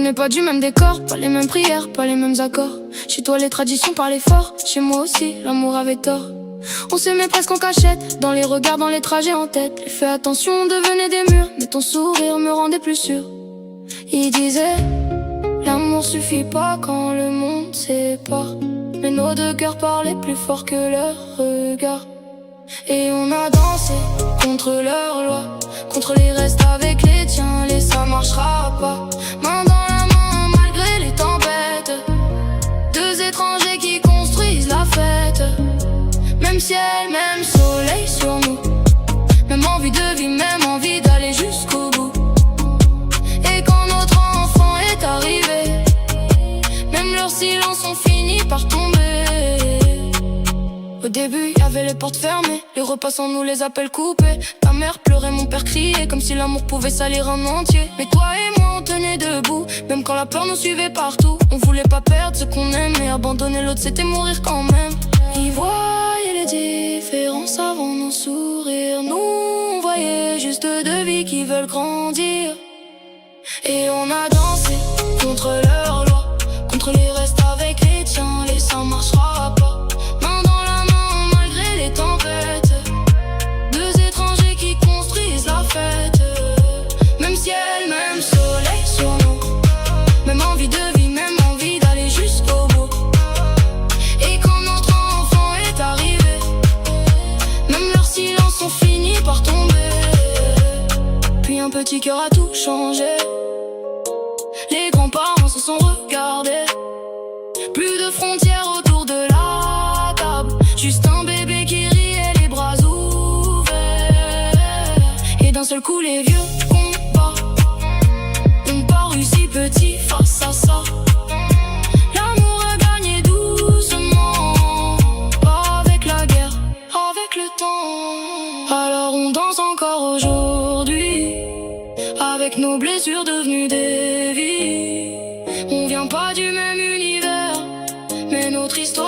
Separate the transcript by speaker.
Speaker 1: n'est pas du même décor, pas les mêmes prières, pas les mêmes accords. Chez toi les traditions parlaient fort, chez moi aussi l'amour avait tort. On s'aimait presque en cachette, dans les regards, dans les trajets en tête. Les faits attention devenaient des murs, mais ton sourire me rendait plus sûr. Il disait, l'amour suffit pas quand le monde sépare. Mais nos deux cœurs parlaient plus fort que leurs regards. Et on a dansé contre leurs lois, contre les restes avec les tiens, les ça marchera pas. Main dans la main malgré les tempêtes, deux étrangers qui construisent la fête. Même ciel, même soleil sur nous, même envie de vie, même envie d'aller jusqu'au bout. Et quand notre enfant est arrivé, même leurs silences ont fini par tomber. Au début, y'avait les portes fermées, les repas sans nous, les appels coupés. Ta mère pleurait, mon père criait, comme si l'amour pouvait salir un entier. Mais toi et moi, on tenait debout, même quand la peur nous suivait partout. On voulait pas perdre ce qu'on aimait, abandonner l'autre, c'était mourir quand même. Ils voyaient les différences avant nos sourires. Nous, on voyait juste deux vies qui veulent grandir. Et on a dansé contre leurs lois, contre les restes avec les tiens, les ça marchera pas. Main dans la main malgré les tempêtes, deux étrangers qui construisent la fête. Même ciel, même soleil sur nous, même envie de vie, même envie d'aller jusqu'au bout. Et quand notre enfant est arrivé, même leurs silences ont fini par tomber. Puis un petit cœur a tout changé, les grands-parents se sont regardés. Plus de frontières autour de la table, juste un bébé qui riait les bras ouverts. Et d'un seul coup les vieux combats ont paru si petits face à ça. L'amour a gagné doucement, pas avec la guerre, avec le temps. Alors on danse encore aujourd'hui, avec nos blessures devenues des vies. On vient pas du même univers, mais notre histoire